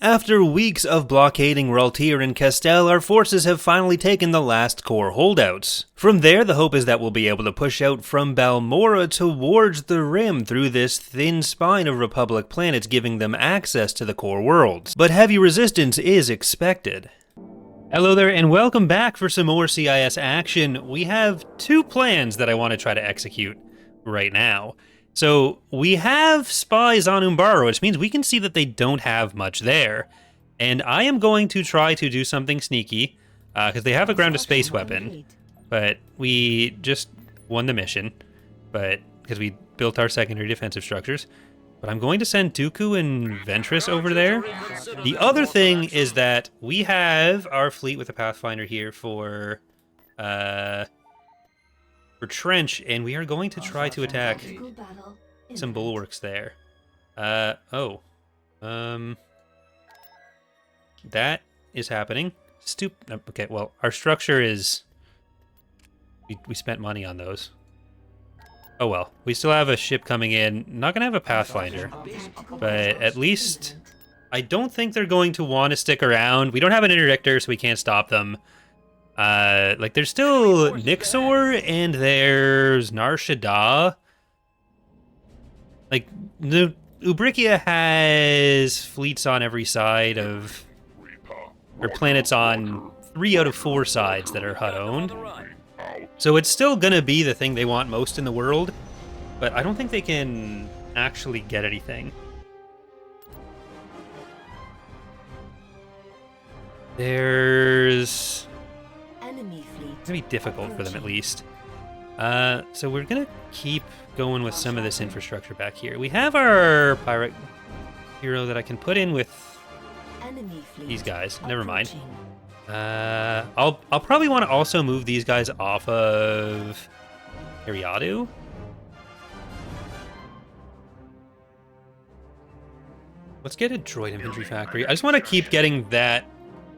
After weeks of blockading Raltir and Castel, our forces have finally taken the last core holdouts. From there, the hope is that we'll be able to push out from Balmorra towards the rim through this thin spine of Republic planets, giving them access to the core worlds. But heavy resistance is expected. Hello there, and welcome back for some more CIS action. We have two plans that I want to try to execute right now. So we have spies on Umbara, which means we can see that they don't have much there. And I am going to try to do something sneaky, because they have a ground-to-space weapon. But we just won the mission, but because we built our secondary defensive structures. But I'm going to send Dooku and Ventress over there. The other thing is that we have our fleet with a Pathfinder here for Trench, and we are going to try to attack some bulwarks there. That is happening. Okay, well, our structure is... We spent money on those. Oh well, we still have a ship coming in. Not gonna have a Pathfinder, but at least I don't think they're going to want to stick around. We don't have an interdictor, so we can't stop them. There's still Nixor and there's Nar Shaddaa. Like, Ubrikia has fleets on every side of... or planets on 3 out of 4 sides that are Hutt-owned. So it's still gonna be the thing they want most in the world, but I don't think they can actually get anything. There's... it's gonna be difficult for them, at least. So we're gonna keep going with some of this infrastructure back here. We have our pirate hero that I can put in with these guys. Never mind. I'll probably want to also move these guys off of Eriadu. Let's get a droid infantry factory. I just want to keep getting that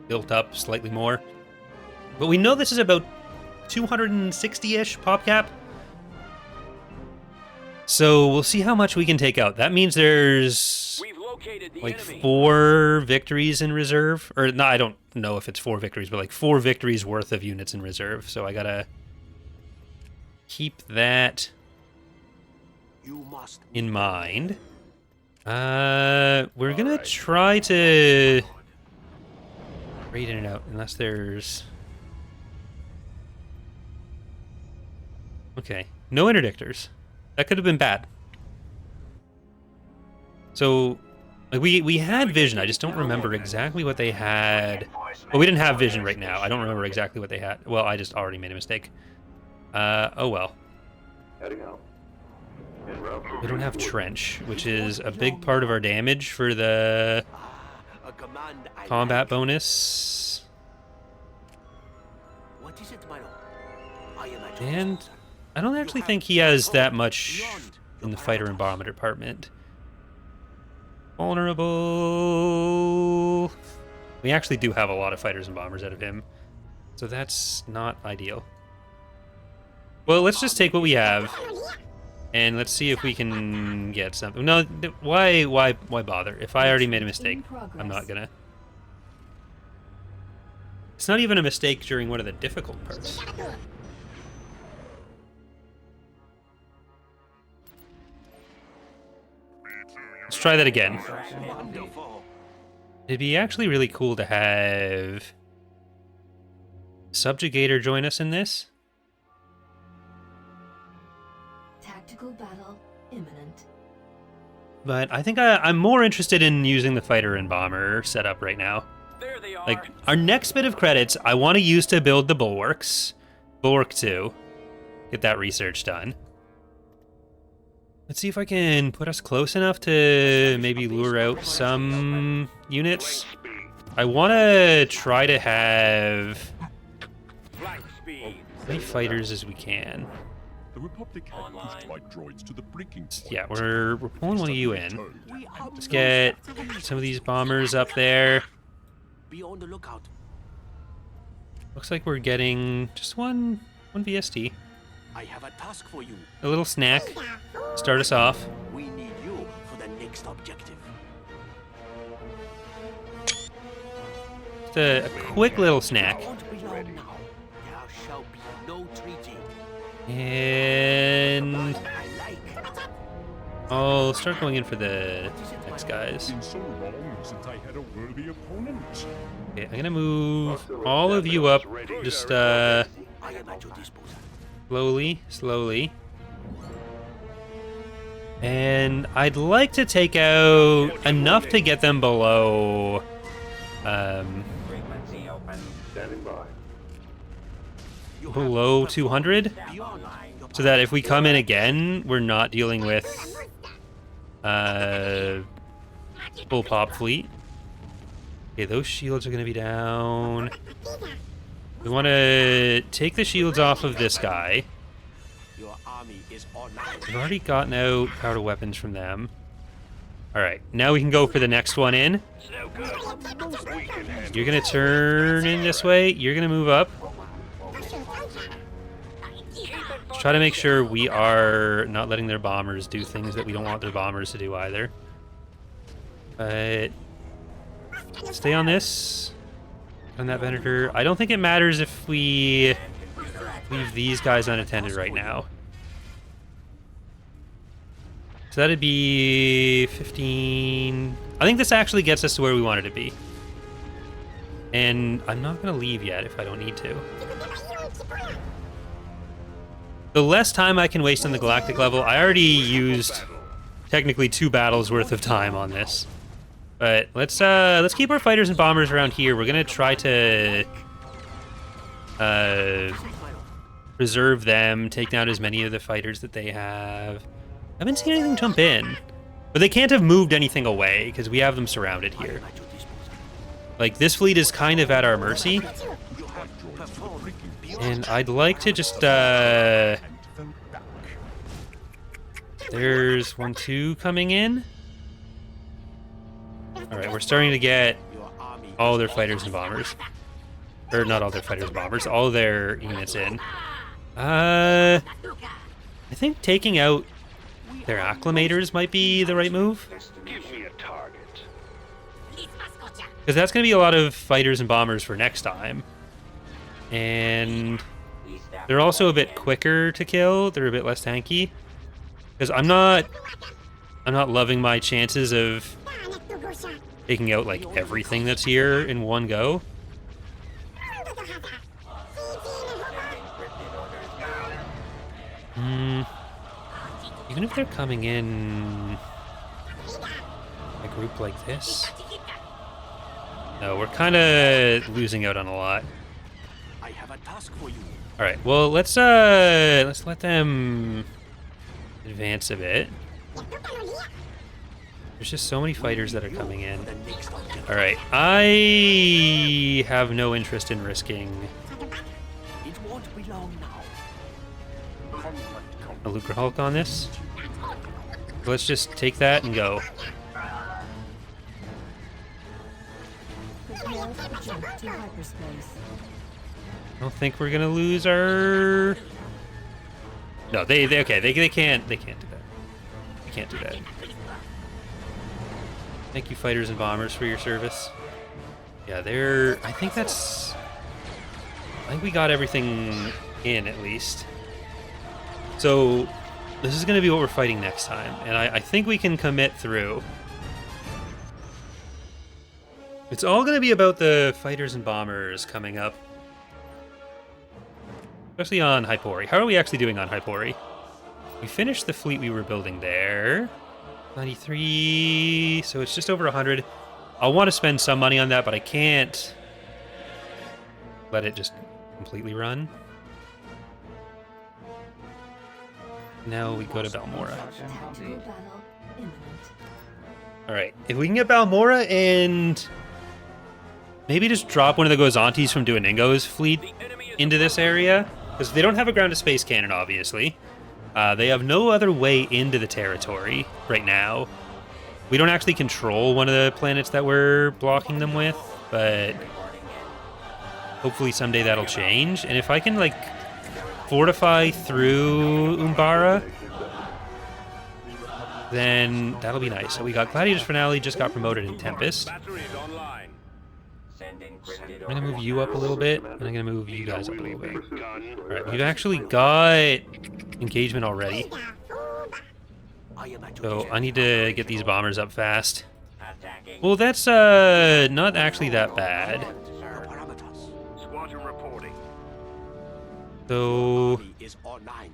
built up slightly more. But we know this is about 260-ish pop cap. So we'll see how much we can take out. That means there's like 4 victories in reserve. Or no, I don't know if it's 4 victories, but like 4 victories worth of units in reserve. So I gotta keep that in mind. We're gonna try to raid in and out unless there's... Okay, no interdictors. That could have been bad. So, like, we had vision. I just don't remember exactly what they had. Well, we didn't have vision right now. I don't remember exactly what they had. Well, I just already made a mistake. Oh well. We don't have trench, which is a big part of our damage for the combat bonus. And I don't actually think he has that much in the fighter and bomber department. Vulnerable. We actually do have a lot of fighters and bombers out of him, so that's not ideal. Well, let's just take what we have, and let's see if we can get something. No, why bother? If I already made a mistake, I'm not gonna. It's not even a mistake during one of the difficult parts. Let's try that again. It'd be actually really cool to have Subjugator join us in this. Tactical battle imminent. But I think I'm more interested in using the fighter and bomber setup right now. There they are. Like, our next bit of credits I want to use to build the bulwarks. Bulwark 2. Get that research done. Let's see if I can put us close enough to maybe lure out some units. I want to try to have as many fighters as we can. The Republic had pushed my droids to the breaking point. Yeah, we're pulling one of you in. Let's get some of these bombers up there. Be on the lookout. Looks like we're getting just one VST. I have a task for you. A little snack. Start us off. We need you for the next objective. just a quick little snack. Won't be long now. There shall be no treaty. And I like. I'll start going in for the next guys. Been so long since I had a worthy opponent. Okay, I'm gonna move all of you up, just I am at your disposal. slowly. And I'd like to take out enough to get them below, below 200, so that if we come in again, we're not dealing with full pop fleet. Okay, those shields are going to be down. We want to take the shields off of this guy. Your army is online. We've already gotten out powder weapons from them. Alright, now we can go for the next one in. You're going to turn in this way. You're going to move up. Let's try to make sure we are not letting their bombers do things that we don't want their bombers to do either. But stay on this. On that Venator. I don't think it matters if we leave these guys unattended right now. So that'd be 15. I think this actually gets us to where we wanted to be. And I'm not going to leave yet if I don't need to. The less time I can waste on the galactic level, I already used technically 2 battles worth of time on this. But let's keep our fighters and bombers around here. We're gonna try to preserve them, take down as many of the fighters that they have. I haven't seen anything jump in, but they can't have moved anything away because we have them surrounded here. Like, this fleet is kind of at our mercy, and I'd like to just there's 1, 2 coming in. Alright, we're starting to get all their fighters and bombers. Or not all their fighters and bombers, all their units in. I think taking out their acclimators might be the right move. Give me a target. Because that's going to be a lot of fighters and bombers for next time. And they're also a bit quicker to kill. They're a bit less tanky. Because I'm not loving my chances of taking out like everything that's here in one go. Even if they're coming in a group like this. No, we're kind of losing out on a lot. I have a task for you. All right, well, let's let them advance a bit. There's just so many fighters that are coming in. All right, I have no interest in risking It won't be long now. a Lucre Hulk on this. So let's just take that and go. Prepare for jump to hyperspace. I don't think we're gonna lose our. No, they can't do that. They can't do that. Thank you, fighters and bombers, for your service. Yeah, I think we got everything in at least. So this is gonna be what we're fighting next time, and I think we can commit through. It's all gonna be about the fighters and bombers coming up. Especially on Hypori. How are we actually doing on Hypori? We finished the fleet we were building there. 93, so it's just over 100. I want to spend some money on that, but I can't let it just completely run. Now we go to Balmorra. Tactical battle imminent. Alright, if we can get Balmorra and maybe just drop one of the Gozantis from Duoningo's fleet into this area, because they don't have a ground-to-space cannon, obviously. They have no other way into the territory right now. We don't actually control one of the planets that we're blocking them with, but hopefully someday that'll change. And if I can, like, fortify through Umbara, then that'll be nice. So we got Gladiator's Finale, just got promoted in Tempest. Batteries online. I'm gonna move you up a little bit, and I'm gonna move you guys up a little bit. Alright, we've actually got engagement already. So I need to get these bombers up fast. Well, that's not actually that bad. Squadron reporting. So Is online.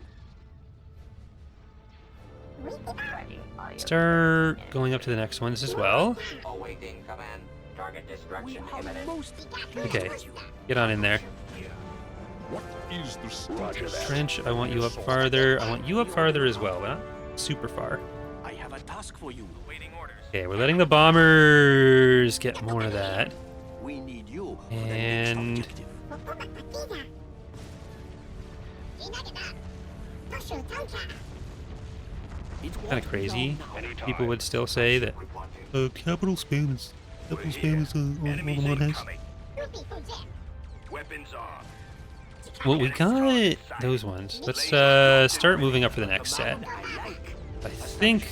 start going up to the next ones as well. Awaiting command. Target destruction How imminent. most Okay, get on in there. What is the status? Trench, I want you up farther. I want you up farther as well, but not super far. I have a task for you. Awaiting orders. Okay, we're letting the bombers get more of that. We need you for And- the next objective. Kind of crazy. People would still say that capital spam is all the mod has. Weapons armed. Well, we got those ones. Let's start moving up for the next set. I think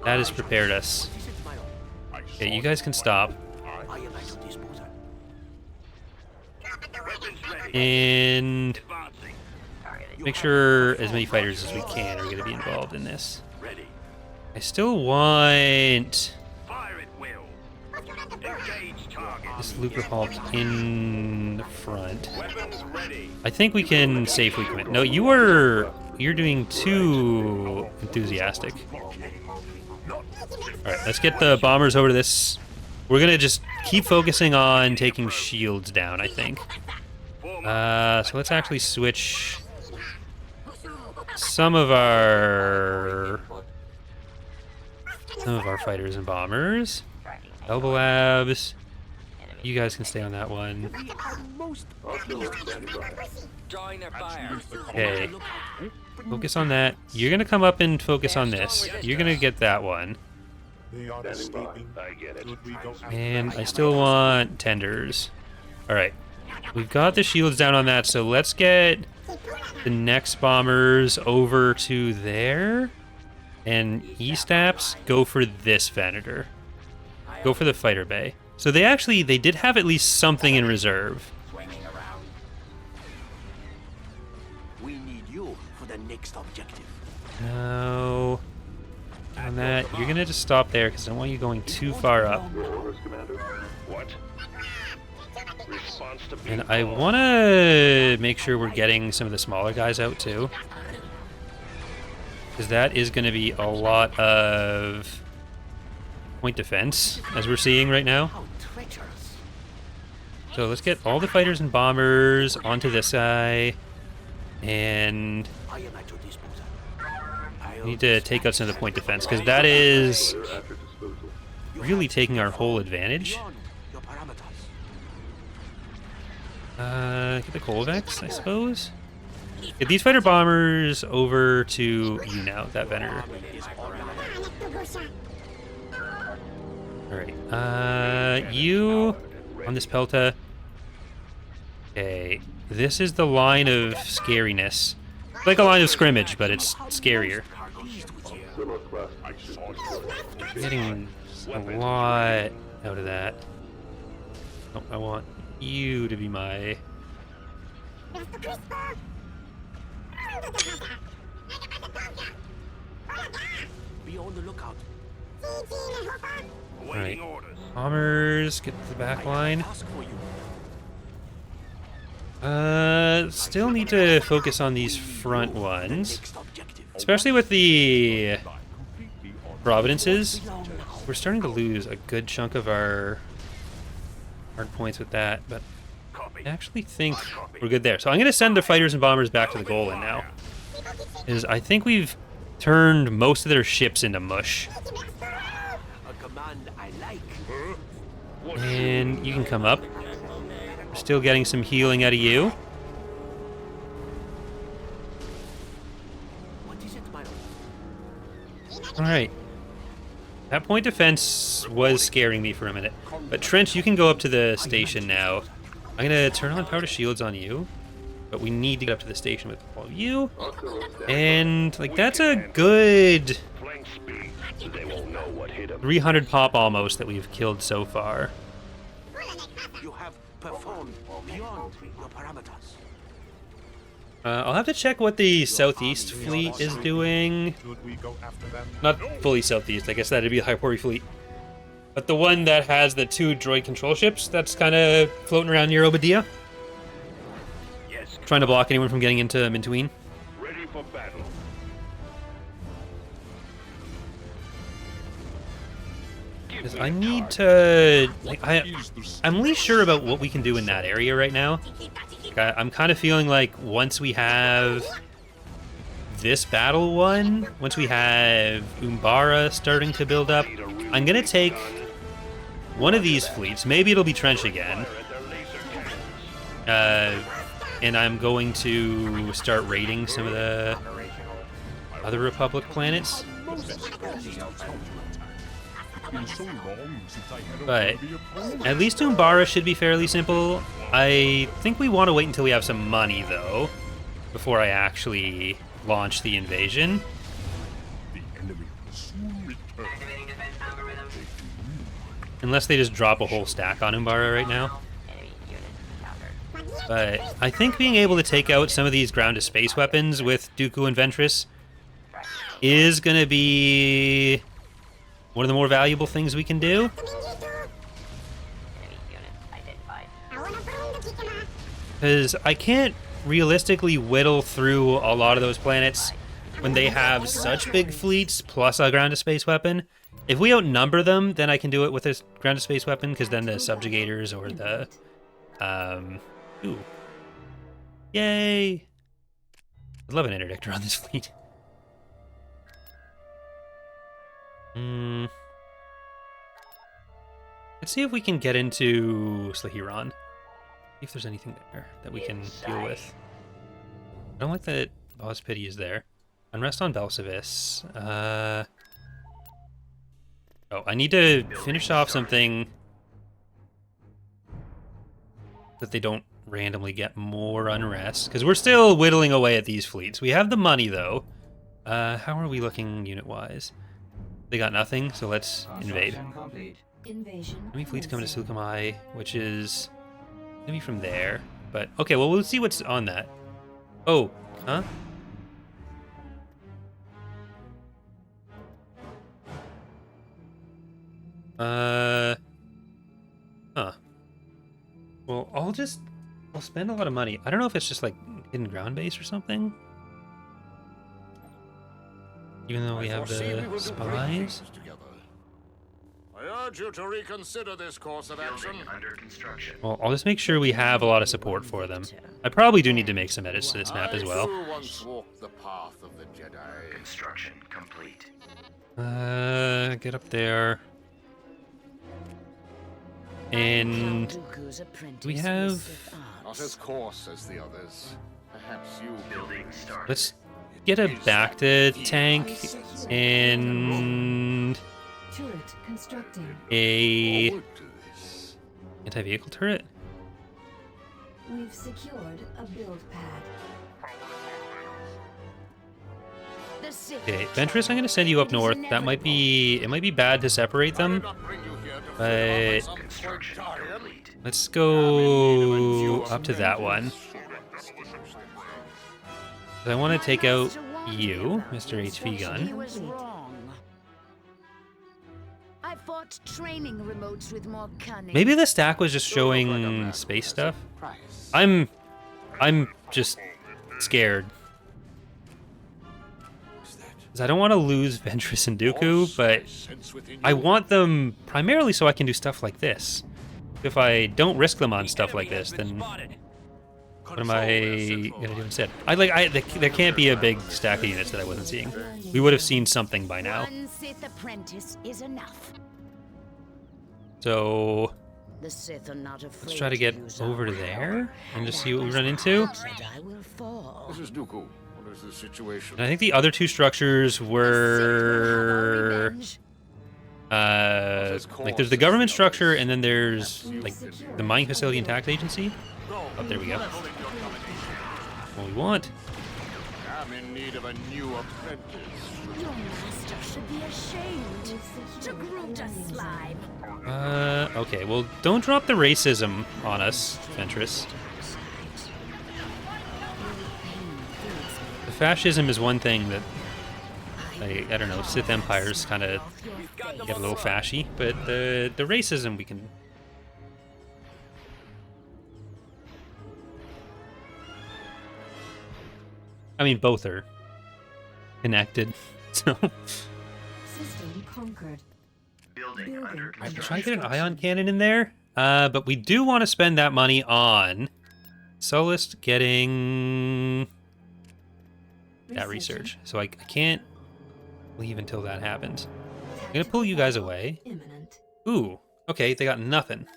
that has prepared us. Okay, you guys can stop. I am at your disposal. And Advancing. make sure as many fighters as we can are going to be involved in this. Ready. I still want Fire at will. Engage target. this Lucre Hulk in the front. Weapons ready. I think we can safely commit. No, you're doing too enthusiastic. Alright, let's get the bombers over to this. We're gonna just keep focusing on taking shields down, I think. So let's actually switch some of our fighters and bombers. Elbow Labs. You guys can stay on that one. Drawing their fire. Okay. Focus on that. You're gonna come up and focus on this. You're gonna get that one. They are escaping. I get it. And I still want tenders. Alright. We've got the shields down on that, so let's get the next bombers over to there. And E-Staps, go for this Venator. Go for the fighter bay. So they did have at least something in reserve. Swinging around. We need you for the next objective. No. On that, you're gonna just stop there because I don't want you going too far up. What? Response to And I want to make sure we're getting some of the smaller guys out too. Because that is going to be a lot of point defense, as we're seeing right now. How treacherous. So let's get all the fighters and bombers onto this guy. And I am at your disposal. we need to take out some of the point defense, because that is really taking our whole advantage. Beyond your parameters. Get the Colvex, I suppose. Get these fighter bombers over to you now, that Venator. Alright, you on this Pelta. Okay, this is the line of scariness. It's like a line of scrimmage, but it's scarier. We're getting a lot out of that. Oh, I want you to be my... Be on the lookout. Alright, Awaiting orders. bombers, get to the back line. Task for you. Still need to focus on these front ones. Next objective. Especially with the Providences. We're starting to lose a good chunk of our hard points with that, but I actually think we're good there. So I'm going to send the fighters and bombers back to the Golan now. Because I think we've turned most of their ships into mush. A command I like. And you can come up. We're still getting some healing out of you. What is it, my lord? Alright. That point defense was scaring me for a minute. But Trench, you can go up to the station now. I'm going to turn on power to shields on you. But we need to get up to the station with all of you. And, like, that's a good 300 pop almost that we've killed so far. You have perform beyond your parameters. I'll have to check what the southeast fleet is doing. Should we go after them? Not fully southeast, I guess that'd be the Hypori fleet. But the one that has the 2 droid control ships, that's kind of floating around near Obadiah. Yes. Trying to block anyone from getting into Mintuine. Ready for battle. Because I need to... Like, I'm least sure about what we can do in that area right now. Like, I'm kind of feeling like once we have this battle won, once we have Umbara starting to build up, I'm going to take one of these fleets. Maybe it'll be Trench again. And I'm going to start raiding some of the other Republic planets. But at least Umbara should be fairly simple. I think we want to wait until we have some money, though, before I actually launch the invasion. The enemy will soon return. Unless they just drop a whole stack on Umbara right now. But I think being able to take out some of these ground-to-space weapons with Dooku and Ventress is going to be one of the more valuable things we can do. Because I can't realistically whittle through a lot of those planets when they have such big fleets plus a ground-to-space weapon. If we outnumber them, then I can do it with a ground-to-space weapon, because then the subjugators or the... Ooh. Yay! I'd love an interdictor on this fleet. Let's see if we can get into Sleheyron. See if there's anything there that we can deal with. I don't like that Boz Pity is there. Unrest on Belsavis. Oh, I need to finish off something that they don't randomly get more unrest, because we're still whittling away at these fleets. We have the money, though. How are we looking unit-wise? They got nothing, so let's invade. Invasion. How many fleets come to Silkamai, which is maybe from there? But okay, well, we'll see what's on that. Oh, huh? Huh. Well, I'll spend a lot of money. I don't know if it's just like hidden ground base or something. Even though we have the spies. I urge you to reconsider this course of action. Well, I'll just make sure we have a lot of support for them. I probably do need to make some edits to this map as well. I once walked the path of the Jedi. Construction complete. Get up there. And we have... Not as coarse as the others. Perhaps you Building started. Let's get a back to tank and Turret constructing. a forward to this. anti-vehicle turret. We've secured a build pad. Okay, Ventress, I'm gonna send you up north. That might be... It might be bad to separate them, but let's go up to that one. I want to take out you, Mr. HP Gun. was wrong. I fought training remotes with more cunning. Maybe the stack was just showing space stuff. I'm just scared. 'Cause I don't want to lose Ventress and Dooku, but I want them primarily so I can do stuff like this. If I don't risk them on stuff like this, then what am I gonna do instead? There can't be a big stack of units that I wasn't seeing. We would have seen something by now. One Sith apprentice is enough. So The Sith are not afraid let's try to get use over to our there power, and just see what we run into. Jedi will fall. This is Dooku. What is the situation? And I think the other two structures were Revenge. like there's the government structure and then there's like the mining facility and tax agency. Oh, there we go. What we want. am in need of a new apprentice. Your master should be ashamed to groom to slime. Okay, well, don't drop the racism on us, Ventress. The fascism is one thing that, I don't know, Sith Empires kind of get a little fashy, but the racism we can... I mean, both are connected, so... System conquered. Building under I'm construction. trying to get an ion cannon in there, but we do want to spend that money on Sullust getting that research. So I can't leave until that happens. I'm gonna pull you guys away. Imminent. Ooh, okay, they got nothing.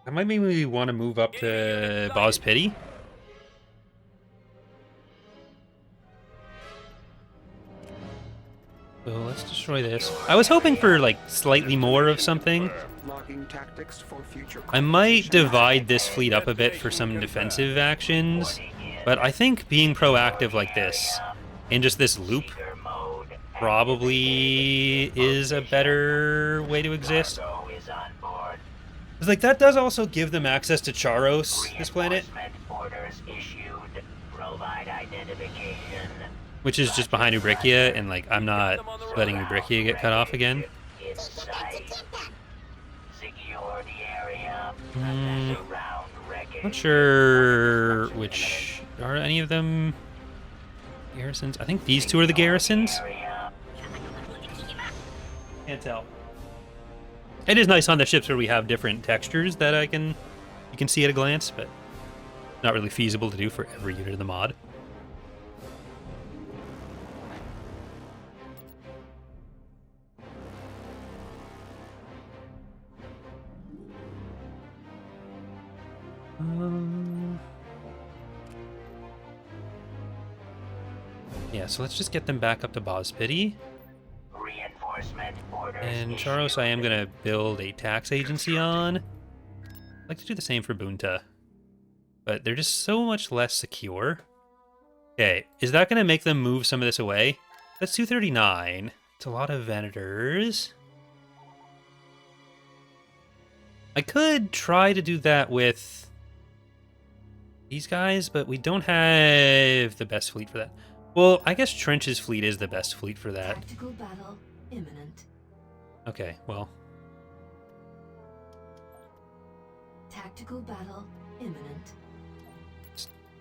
That might make me want to move up to Boz Pity. So let's destroy this. I was hoping for like slightly more of something. I might divide this fleet up a bit for some defensive actions, but I think being proactive like this, in just this loop, probably is a better way to exist. It's like that does also give them access to Charos, this planet, which is just behind Ubrikia, and like I'm not letting Ubrikia get cut off again. Not sure which are any of them garrisons. I think these two are the garrisons. Can't tell. It is nice on the ships where we have different textures that you can see at a glance, but not really feasible to do for every unit of the mod. Yeah, so let's just get them back up to Boz Pity. And Charos I am going to build a tax agency on. I'd like to do the same for Bunta. But they're just so much less secure. Okay, is that going to make them move some of this away? That's 239. It's a lot of Venators. I could try to do that with these guys, but we don't have the best fleet for that. Well, I guess Trench's fleet is the best fleet for that. Tactical battle imminent. Okay, well. Tactical battle imminent.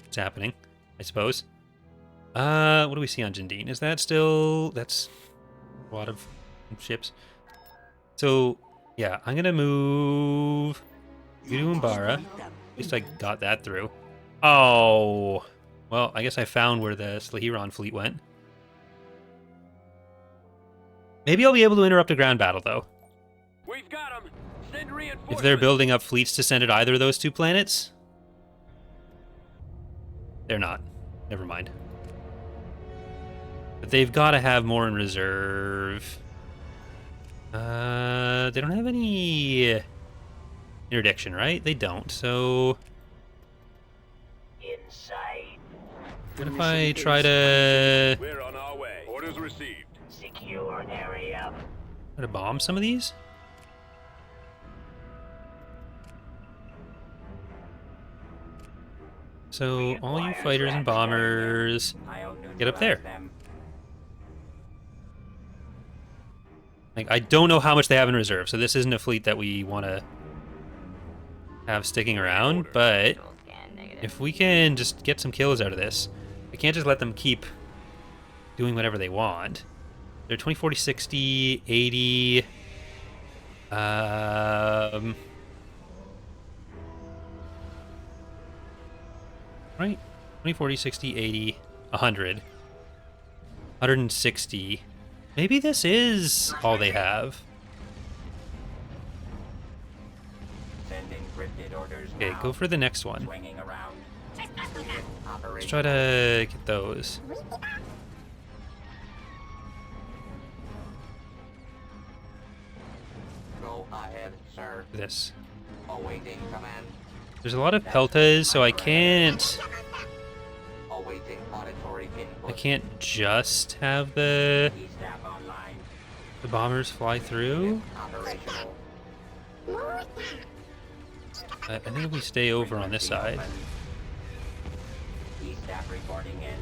It's happening, I suppose. What do we see on Jindine? Is that still... That's a lot of ships. So, yeah, I'm going to move you to Umbara. At least I got that through. Oh... Well, I guess I found where the Sleheyron fleet went. Maybe I'll be able to interrupt a ground battle, though. We've got 'em. Send reinforcements. If they're building up fleets to send at either of those two planets. They're not. Never mind. But they've got to have more in reserve. They don't have any interdiction, right? They don't, so... What if I try to... We're on our way. Orders received. Secure area. Try to bomb some of these? So, all you fighters and bombers, get up there. Like, I don't know how much they have in reserve, so this isn't a fleet that we want to have sticking around, but if we can just get some kills out of this, I can't just let them keep doing whatever they want. They're 20, 40, 60, 80... Right? 20, 40, 60, 80, 100. 160. Maybe this is all they have. Okay, go for the next one. Let's try to get those. Go ahead, sir. This. Awaiting command. There's a lot of peltas, so I can't Awaiting auditory input. I can't just have the E-staff online. bombers fly through. Operational. I think if we stay over on this side. E-staff reporting in.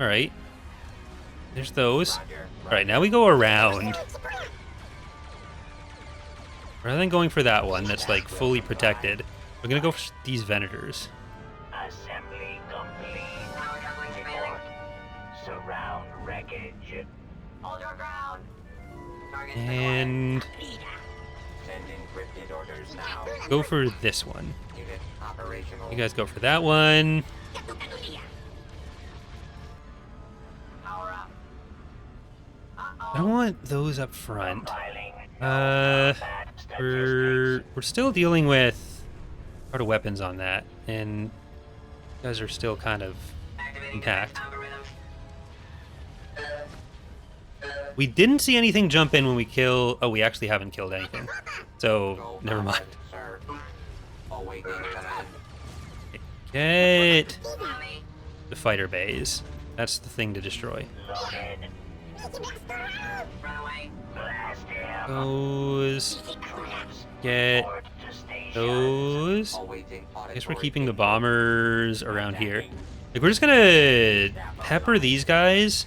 All right. There's those. Roger. All right, now we go around. Rather than going for that one that's like fully protected, we're gonna go for these Venators. Assembly complete. Report. Surround wreckage. Hold your ground. And Send encrypted orders now. go for this one. Unit operational. You guys go for that one. Power up. I don't want those up front. Compiling. We're still dealing with part of weapons on that, and you guys are still kind of intact. We didn't see anything jump in when we kill. Oh, we actually haven't killed anything, so Go never mind. ahead, sir. Awaiting command. Get the fighter bays. That's the thing to destroy. Loaded. Blast him. Those. Troops. Get Report to station. those. Awaiting I guess we're auditory keeping the input. bombers around here. Like, we're just gonna pepper these guys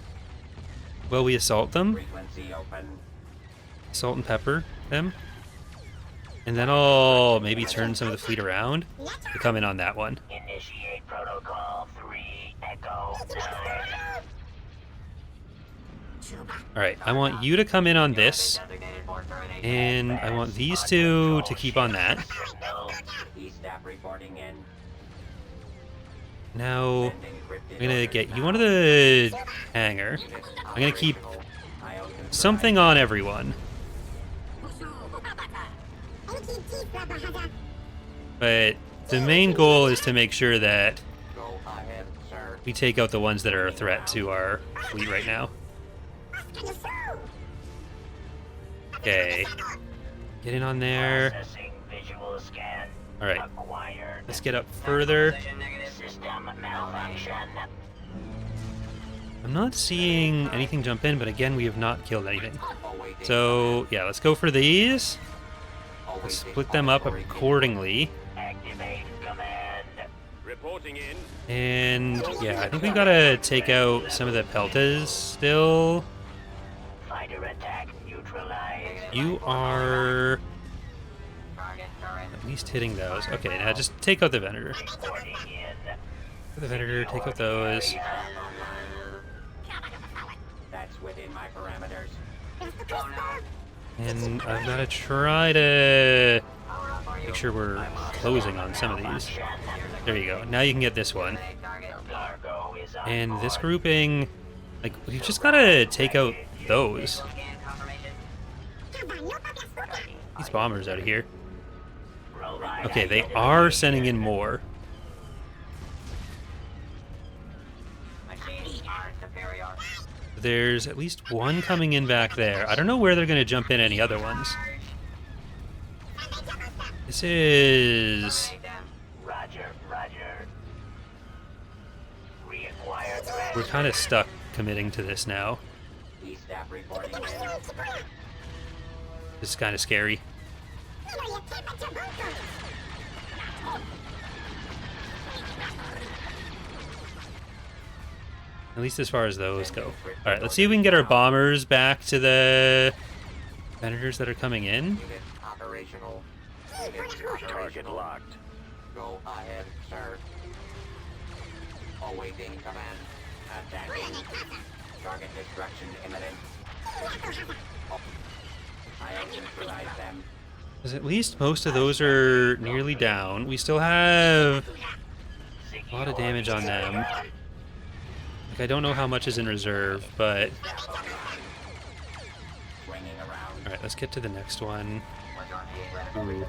while we assault them. Frequency open. Assault and pepper them. And then I'll maybe turn some of the fleet around to come in on that one. Initiate protocol 3 Echo 9. Alright, I want you to come in on this. And I want these two to keep on that. E-staff reporting in. Now, Send encrypted I'm gonna orders get you now. one of the hangar. I'm gonna keep something on everyone. But the main goal is to make sure that Go ahead, sir. we take out the ones that are a threat to our fleet right now. Okay. Get in on there. Processing visual scan. Alright. Acquired. Let's get up further. System malfunction. I'm not seeing anything jump in, but again, we have not killed anything. So, yeah, let's go for these. Let's split them up accordingly. Activate command. Reporting in. And, yeah, I think we've got to take out some of the peltas still. Fighter attack neutralized. You are at least hitting those. Okay, now just take out the Venator. Reporting in. The Venator, take out those. That's within my parameters. And I've got to try to make sure we're closing on some of these. There you go. Now you can get this one. Cargo is on And this board. grouping, like, we've just got to take out those. These bombers out of here. Okay, they are sending in more. There's at least one coming in back there. I don't know where they're going to jump in any other ones. This is... Roger, roger. Reacquire threat. We're kind of stuck committing to this now. E-staff reporting in. This is kind of scary. At least as far as those go. Alright, let's see if we can get our bombers back to the Venators that are coming in. Unit operational. Target locked. Go ahead, sir. Awaiting command. Attacking. Target destruction imminent. I have neutralized them. Because at least most of those are nearly down. We still have a lot of damage on them. Like, I don't know how much is in reserve, but... Swinging around. Alright, let's get to the next one. Ooh.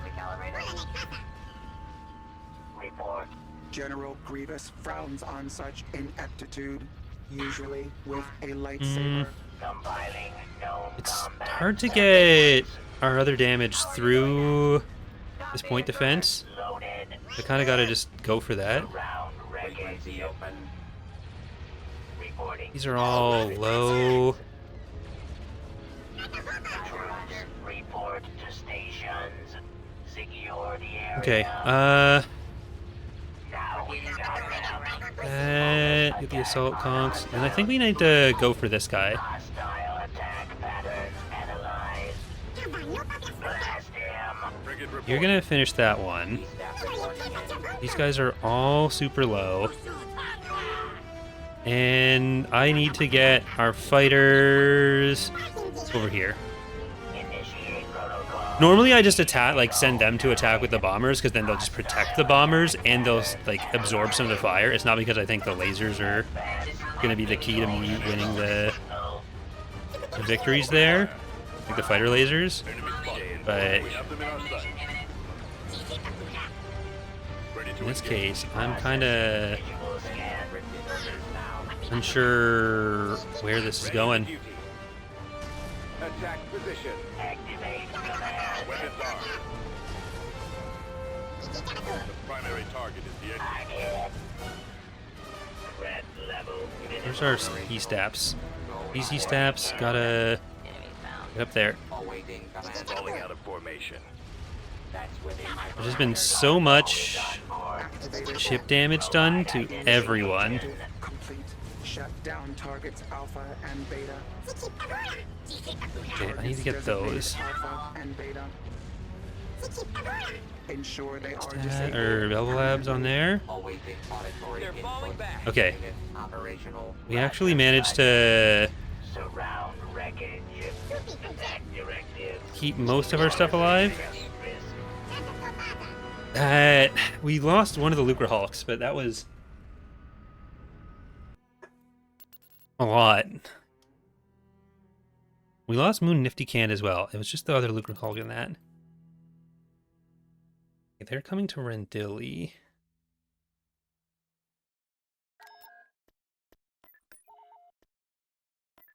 Report. General Grievous frowns on such ineptitude, usually with a lightsaber. Compiling known It's combat hard to get our other damage through this point defense. Loaded. I kind of got to just go for that. Round wreckage. Reporting. These are all low. Troops, report to stations. Secure the area. Okay, Now we got get the assault conks. And I think we need to go for this guy. hostile attack patterns analyzed. Blast him. You're gonna finish that one. These guys are all super low. And I need to get our fighters over here. Initiate protocol. Normally I just attack, like send them to attack with the bombers, because then they'll just protect the bombers and they'll like absorb some of the fire. It's not because I think the lasers are gonna be the key to me winning the victories there, like the fighter lasers. But in this case, I'm kind of unsure where this is going. Attack position. Activate command. Weapons armed. The primary target is the enemy. Red level. Where's our E-Staps? These E-Staps gotta get up there. Falling out of formation. There's just been so much ship damage done to everyone. Complete. Shut down targets Alpha and Beta. Okay, I need to get those. Alpha and Beta. Ensure they are Or disabled. Velva Labs on there. Okay. We actually managed to Surround wreckage. Attack directive. keep most of our stuff alive. We lost one of the Lucre Hulks, but that was a lot. We lost Moon Nifty Can as well. It was just the other Lucre Hulk in that. Okay, they're coming to Rendili.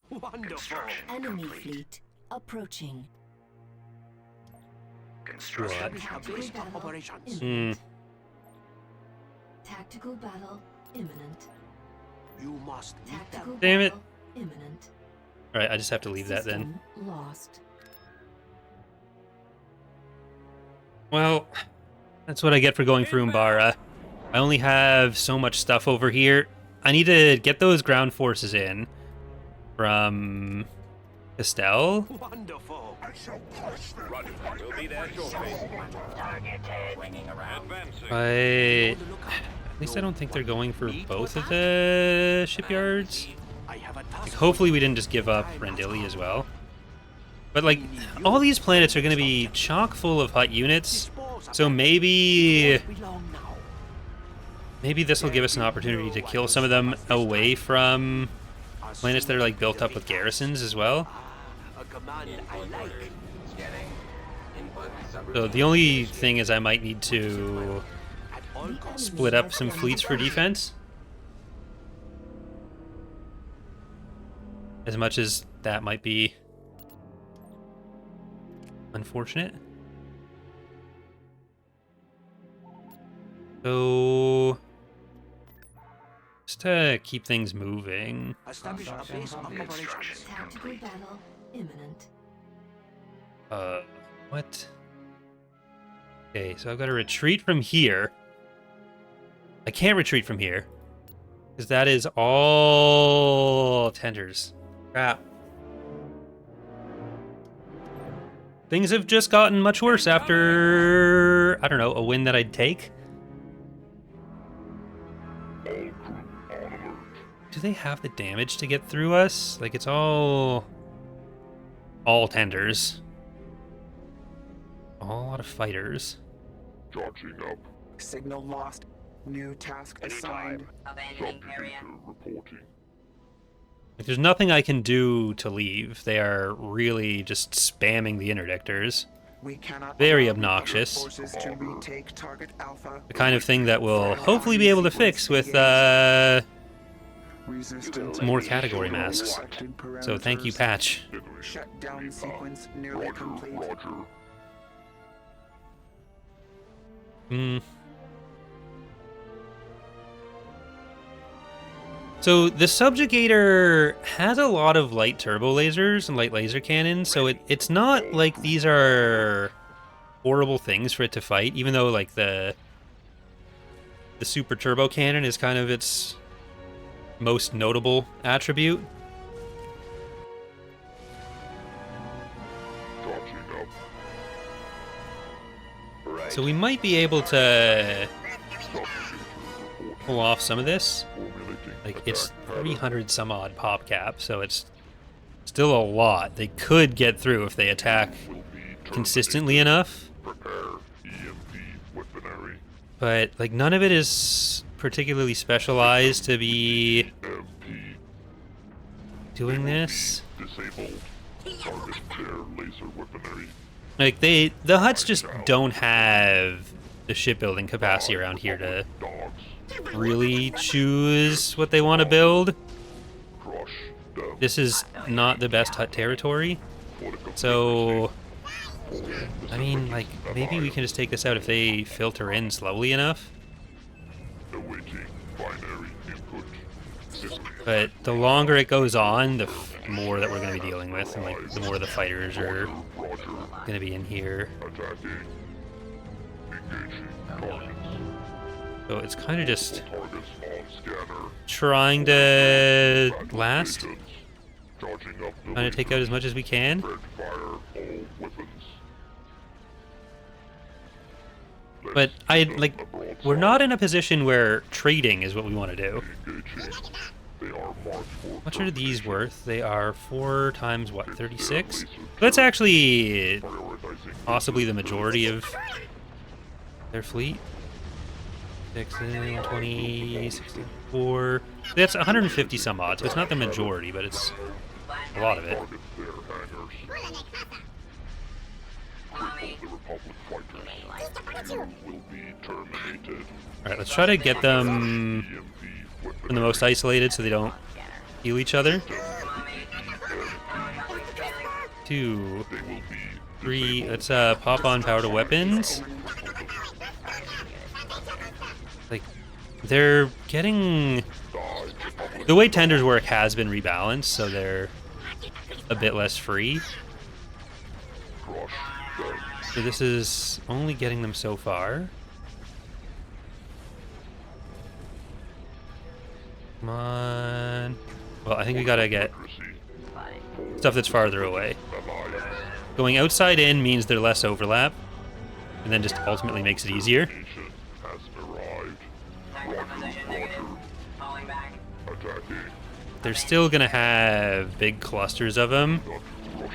Wonderful. Enemy fleet approaching. What? Base of operations. Tactical battle imminent. You must meet Tactical them. Damn it. battle imminent. Alright, I just have to leave that then. System lost. Well, that's what I get for going for Umbara. I only have so much stuff over here. I need to get those ground forces in from Castell. Wonderful. Roger. We'll be there shortly. Targeted. Advancing. But at least I don't think they're going for both of the shipyards. I have a Like, task. hopefully we didn't just give up Rendili as well. But like, all these planets are going to be chock full of Hutt units, so maybe this will give us an opportunity to kill some of them away from planets that are like built up with garrisons as well. A command I like. So the only thing is I might need to At all costs. split up some fleets for defense. As much as that might be unfortunate. So just to keep things moving. Establish a base of operations. Tactical battle imminent. What? Okay, so I've got to retreat from here. I can't retreat from here, because that is all tenders. Crap. Things have just gotten much worse after, I don't know, a win that I'd take. Do they have the damage to get through us? Like, it's all tenders. A lot of fighters. Charging up. Signal lost. New task assigned. Subcomputer reporting. Like, there's nothing I can do to leave. They are really just spamming the interdictors. We cannot Very allow obnoxious. forces to retake target Alpha. The kind of thing that we'll hopefully be able to fix with Resistance more category masks. selected So thank you, parameters. patch. Shutdown sequence nearly complete. Roger. So the subjugator has a lot of light turbo lasers and light laser cannons, so it's not like these are horrible things for it to fight, even though like the super turbo cannon is kind of its most notable attribute. So we might be able to pull off some of this. Like, it's 300 some odd pop cap, so it's still a lot. They could get through if they attack consistently enough. But, like, none of it is particularly specialized to be doing this. Like, the Hutts just don't have the shipbuilding capacity around here to really choose what they want to build. This is not the best Hutt territory. So, I mean, like, maybe we can just take this out if they filter in slowly enough. But the longer it goes on, the more that we're going to be dealing with, and like the more the fighters are going to be in here. So it's kind of just trying to last, trying to take out as much as we can. But we're not in a position where trading is what we want to do. How much are these worth? They are 4 times what, 36? That's actually possibly the majority of their fleet. 20, 64. That's 150 some odd, so it's not the majority, but it's a lot of it. Alright, let's try to get them in the most isolated so they don't heal each other. 2, 3, let's pop on power to weapons. Like, they're getting... The way tenders work has been rebalanced, so they're a bit less free. So this is only getting them so far. Come on. Well, I think we gotta get stuff that's farther away. Going outside in means they're less overlap, and then just ultimately makes it easier. They're still gonna have big clusters of them.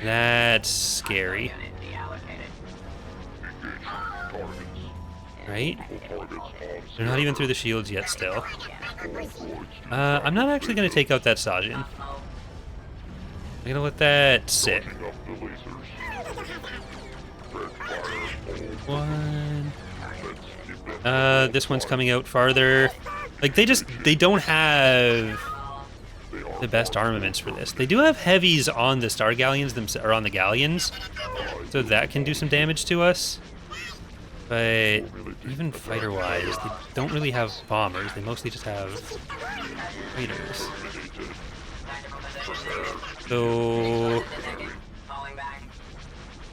That's scary. Right? They're not even through the shields yet still. I'm not actually going to take out that Sajin. I'm going to let that sit. 1. This one's coming out farther. Like, they don't have the best armaments for this. They do have heavies on the Star Galleons, or on the Galleons, so that can do some damage to us. But even fighter-wise, they don't really have bombers. They mostly just have raiders. So,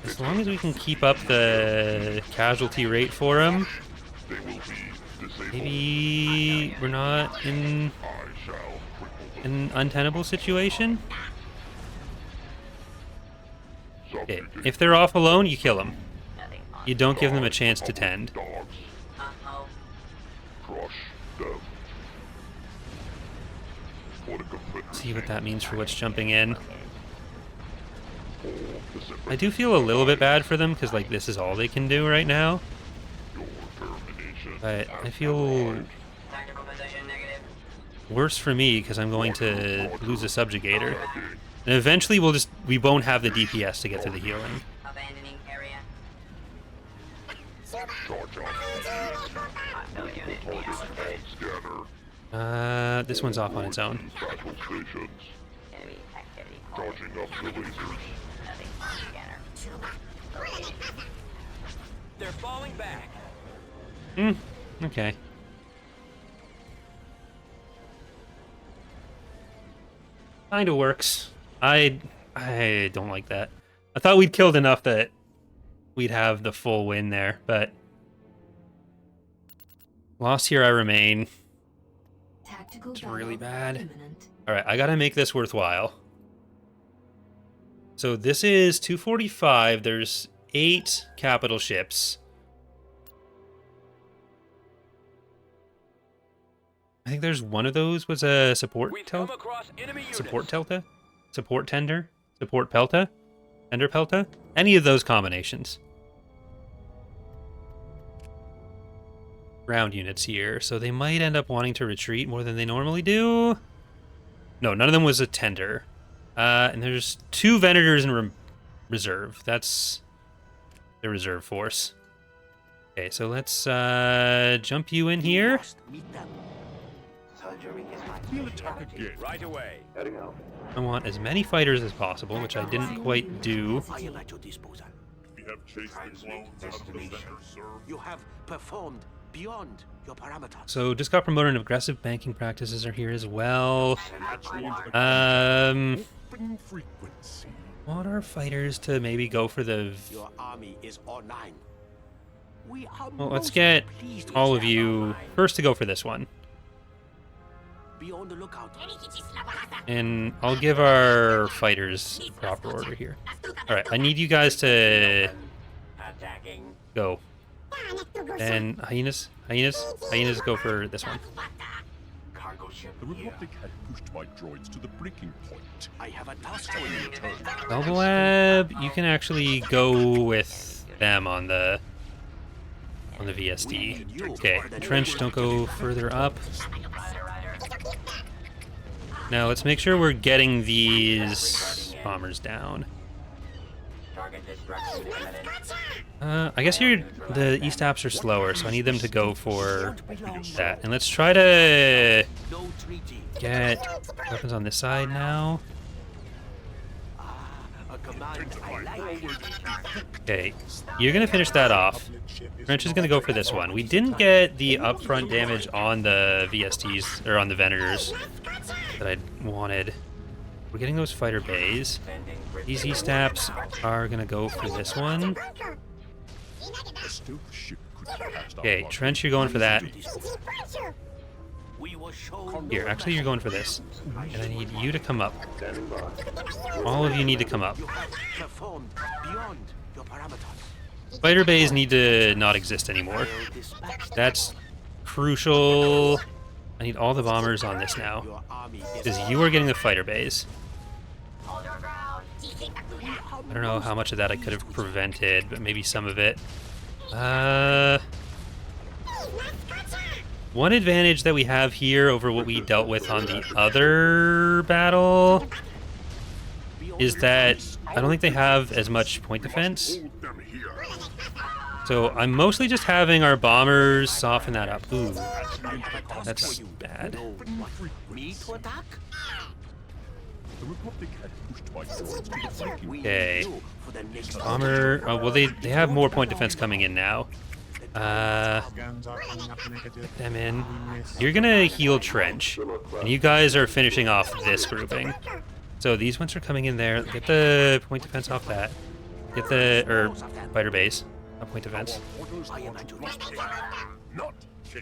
as long as we can keep up the casualty rate for them, maybe we're not in an untenable situation. Okay, if they're off alone, you kill them. You don't give them a chance to tend. See what that means for what's jumping in. I do feel a little bit bad for them, because like this is all they can do right now. But I feel worse for me, because I'm going to lose a subjugator. And eventually we won't have the DPS to get to the healing. This one's off on its own. They're falling back. Okay. Kinda works. I don't like that. I thought we'd killed enough that we'd have the full win there, but lost here I remain. Tactical It's really battle bad. imminent. Alright, I gotta make this worthwhile. So this is 245. There's 8 capital ships. I think there's one of those was a support tender? Support pelta? Tender pelta? Any of those combinations. Ground units here, so they might end up wanting to retreat more than they normally do. No, none of them was a tender. And there's 2 Venators in reserve. That's the reserve force. Okay, so let's jump you in here. We'll attack again. Right away. I want as many fighters as possible, which I didn't quite do. I am at your disposal. We have chased the clones out of the center, sir. You have performed beyond your parameters. So just got promoted and aggressive banking practices are here as well. Open frequency. Want our fighters to maybe go for the... Your army is online. We are Well, let's most get pleased with all of their you online. first to go for this one. Be on the lookout. And I'll give our fighters proper order here. Alright, I need you guys to Attacking. go. And hyenas go for this one. Cargo ship The here. Republic had pushed my droids to the breaking point. I have a task for you. Lab, you can actually go with them on the VSD. Okay, trench, don't go further up. Now let's make sure we're getting these bombers down. Target destruction imminent. I guess the East apps are slower, so I need them to go for that. And let's try to No treaty. get weapons on this side now. A command I like. Okay, you're gonna finish that off. Trench is gonna go for this one. We didn't get the upfront damage on the VSTs, or on the Venators, that I wanted. We're getting those fighter bays. These East apps are gonna go for this one. A stealth ship could have passed our Okay, line. Trench, you're going for that. We were shown Here, actually, you're going for this. And I need you to come up. All of you need to come up. you have performed beyond your parameters. Fighter bays need to not exist anymore. I'll dispatch That's crucial. I need all the bombers on this now. your army is Because you are getting the fighter bays. I don't know how much of that I could have prevented, but maybe some of it. One advantage that we have here over what we dealt with on the other battle is that I don't think they have as much point defense. Hold them here. So I'm mostly just having our bombers soften that up. Ooh, that's bad. me to attack. The Republic had pushed my droids to the breaking point. Okay. You for the next Bomber. Oh, well, they have more point defense coming in now. Get them in. You're gonna heal Trench, and you guys are finishing off this grouping. So these ones are coming in there. Get the point defense off that. Get the fighter base. Not point defense. I am at your disposal. Not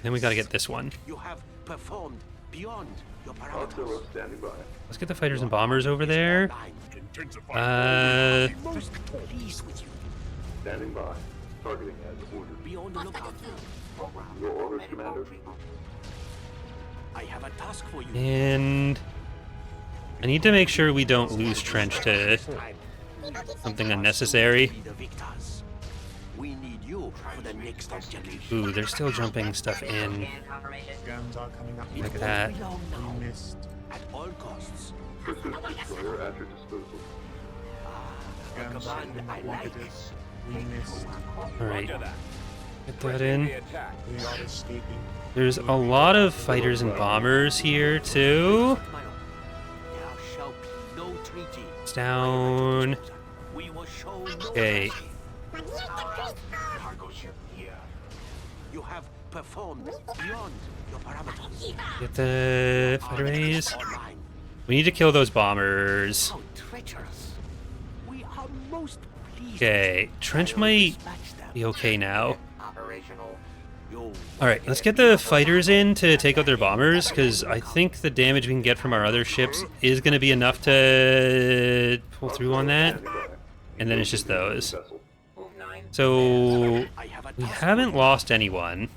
Then we gotta get this one. You have performed beyond your parameters. Let's get the fighters and bombers over there. Online. Uh, Most pleased with you. Standing by. Targeting as ordered. Be on the lookout. Your orders, Commander. I have a task for you. and I need to make sure we don't lose Trench to something unnecessary. Be the victors. We need you for the next objective. Ooh, they're still jumping stuff in like that. Belong now. At all costs. Pursuit destroyer at your disposal. A command I like. Alright, get that in. There's a lot of fighters and bombers here too. There shall be no treaty. It's down. We will show no Okay. mercy. Cargo ship here. You have performed beyond your parameters. Get the fighter rays. Online. We need to kill those bombers. How treacherous. We are most pleased. Okay, Trench might be okay now. Operational. Alright, let's get the fighters in to take out their bombers, because I think the damage we can get from our other ships is going to be enough to pull through on that. And then it's just those. Move 9. So, we haven't lost anyone.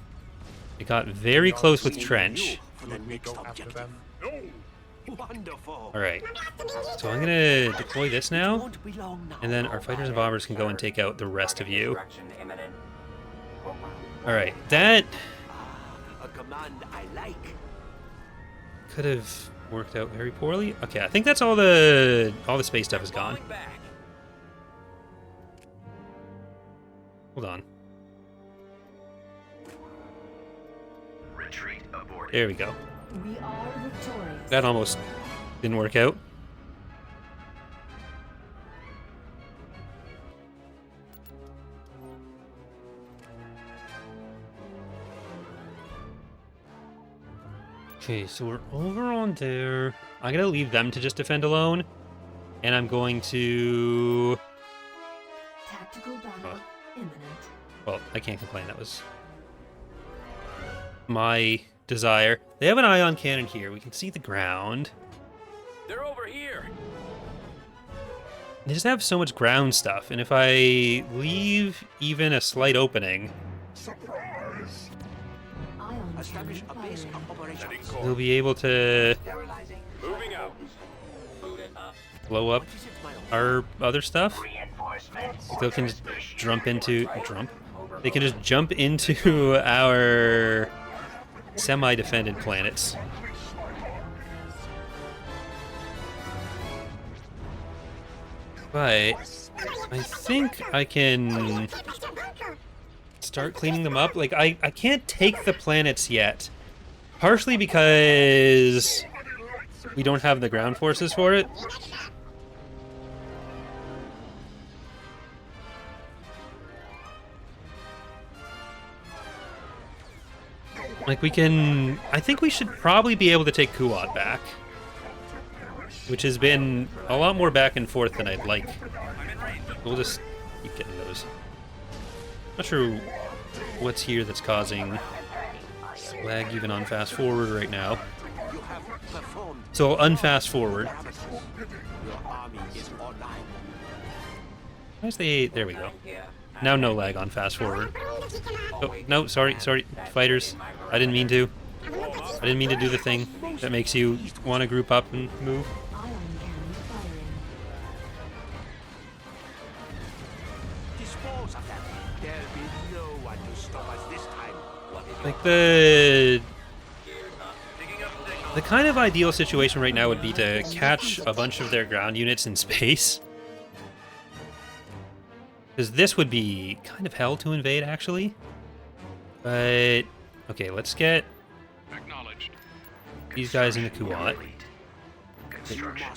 It got very close with Trench. For the next objective. Wonderful. Alright, so I'm going to deploy this now, Won't be long now. and then our fighters and bombers can go and take out the rest of you. Direction imminent. Alright, that A command I like. could have worked out very poorly. Okay, I think that's all the space stuff is gone. Falling back. Hold on. Retreat aborted. There we go. We are victorious. That almost didn't work out. Okay, so we're over on there. I'm gonna leave them to just defend alone. And I'm going to... Tactical battle imminent. Well, I can't complain. That was my desire. They have an ion cannon here. We can see the ground. They're over here. They just have so much ground stuff. And if I leave even a slight opening, Ion Establish cannon a base firing. of operations. they'll be able to Sterilizing. Moving out. Boot it up. blow up What is it, my lord? our other stuff. Reinforcements. They can just jump into... They can just jump into our semi-defended planets. But I think I can start cleaning them up. Like, I can't take the planets yet. Partially because we don't have the ground forces for it. Like, we can... I think we should probably be able to take Kuat back. Which has been a lot more back and forth than I'd like. We'll just keep getting those. Not sure what's here that's causing lag even on fast forward right now. You have performed. So I'll unfast forward. Your army is online. Where's the... There we go. Here. Now no lag on fast forward. Oh, no, sorry. Fighters. I didn't mean to. I didn't mean to do the thing that makes you want to group up and move. Ion cannon firing. Dispose of them. There'll be no one to stop us this time. Like, the kind of ideal situation right now would be to catch a bunch of their ground units in space. Because this would be kind of hell to invade, actually. But, okay, let's get these guys into Kuat.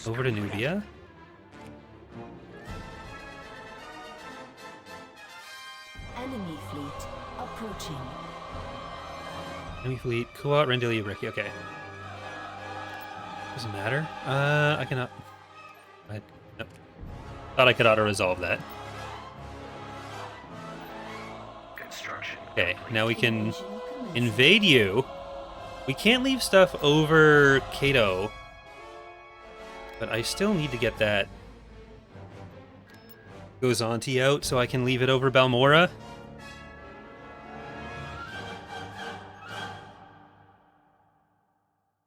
Over to Nubia. Enemy fleet approaching. Enemy fleet, Kuat, Rendelia, Ricky. Okay. Doesn't matter. I cannot... Nope. Thought I could auto-resolve that. Okay, now we can invade you. We can't leave stuff over Cato. But I still need to get that Gozanti out so I can leave it over Balmorra.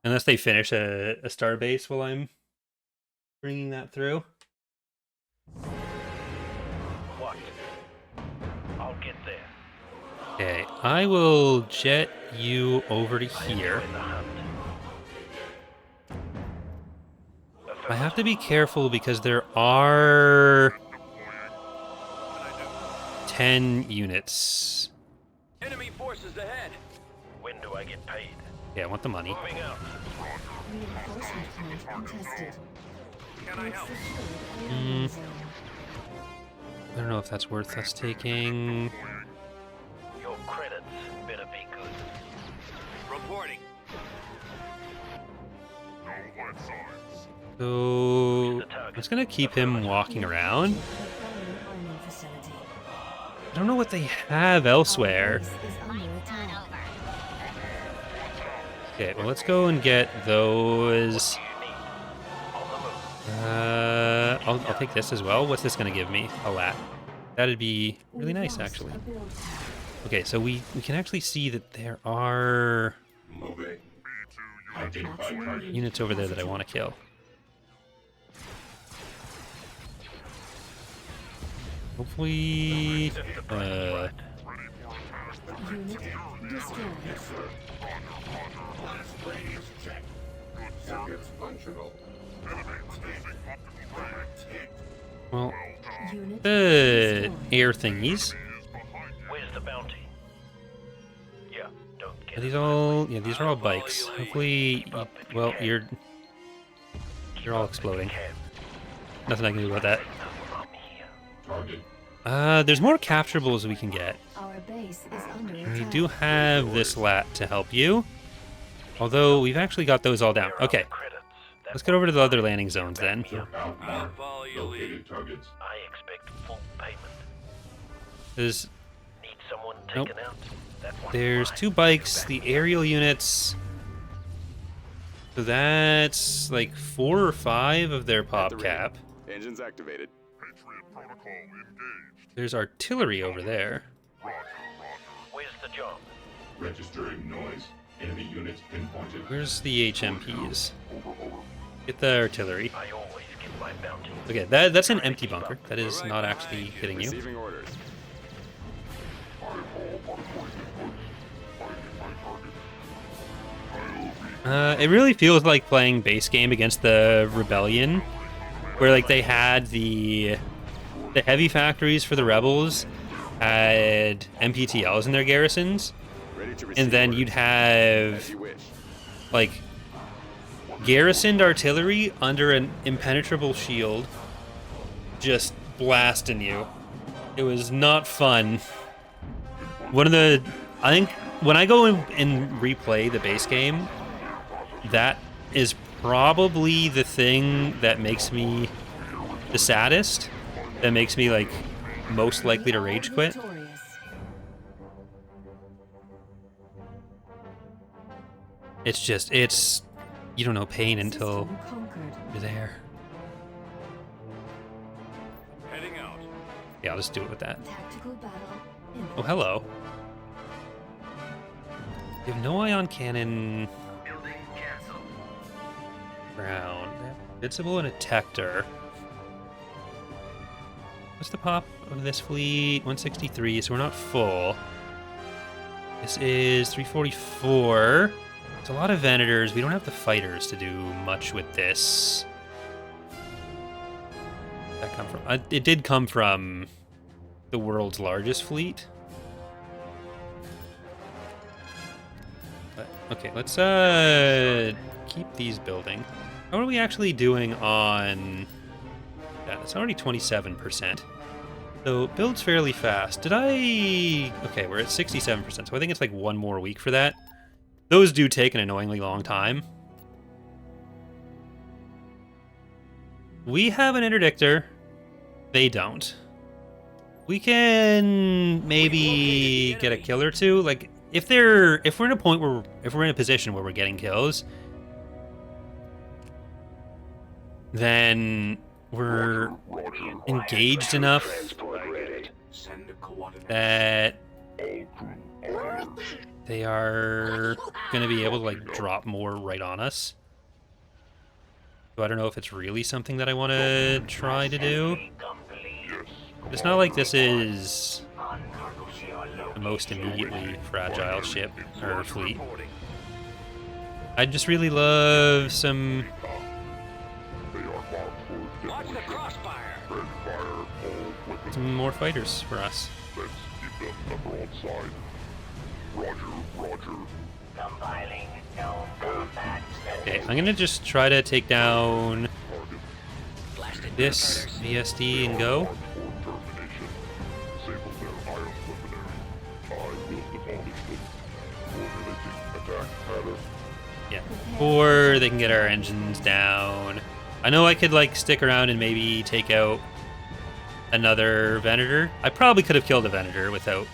Unless they finish a star base while I'm bringing that through. What? I'll get there. Okay, I will jet you over to here. I have to be careful because there are 10 units. Enemy forces ahead. When do I get paid? Yeah, I want the money. Moving out. Reinforcement point contested. Can I help? Secured alien zone. I don't know if that's worth us taking. Your credits better be good. So I'm just gonna keep him walking around. Mining facility. I don't know what they have elsewhere. Base is under attack. Okay, well, let's go and get those. I'll take this as well. What's this gonna give me? A lat. That'd be really nice, actually. A build pack. Okay, so we can actually see that there are Maximum units over there that I want to kill. Hopefully, unit destroyed. well, Unit the destroyed. air thingies. Where's the bounty? Yeah, don't Are get these it. all? Yeah, these are all bikes. Hopefully, well, you're all exploding. Nothing I can do about that. I'm here. There's more capturables we can get. Our base is under And we attack. do have this lat to help you. Although we've actually got those all down. Okay, Credits. let's get over to the other landing zones then. I'll follow you, lead. I expect full payment. There's Need someone Nope. taken out? That one There's mine. 2 bikes, the aerial units. So that's like 4 or 5 of their pop cap. Engines activated. There's artillery over there. Where's the job? Registering noise. Enemy units pinpointed. Where's the HMPs? Get the artillery. I always get my bounty. Okay, that's an empty bunker. That is not actually hitting you. Receiving orders. It really feels like playing base game against the Rebellion, where like they had the heavy factories for the rebels had MPTLs in their garrisons, Ready to receive and then orders. you'd As have you wish. like garrisoned artillery under an impenetrable shield, just blasting you. It was not fun. I think when I go and replay the base game, that is probably the thing that makes me the saddest, that makes me like most likely to rage quit. Victorious. It's you don't know pain until System conquered. you're there. Heading out. Yeah, I'll just do it with that. Tactical battle. Oh, hello. You have no ion cannon. Building cancelled. Ground. Invincible and a Tector. What's the pop of this fleet? 163, so we're not full. This is 344. It's a lot of Venators. We don't have the fighters to do much with this. Where'd that come from? It did come from the world's largest fleet. But, okay, let's keep these building. How are we actually doing on that? It's already 27%. So it builds fairly fast. Okay, we're at 67%, so I think it's like one more week for that. Those do take an annoyingly long time. We have an interdictor. They don't. We can maybe get a kill or two. Like if we're in a position where we're getting kills, then we're engaged enough that they are going to be able to like drop more right on us. So I don't know if it's really something that I want to try to do. It's not like this is the most immediately fragile ship or fleet. I'd just really love some Watch the crossfire. more fighters for us. Let's keep them number on side. Roger, roger. Compiling no combat. Okay, I'm gonna just try to take down this VSD and go. For termination. Disable their iron weaponry. I will demolish them. Formulating attack pattern. Yeah, or they can get our engines down. I know I could, like, stick around and maybe take out another Venator. I probably could have killed a Venator without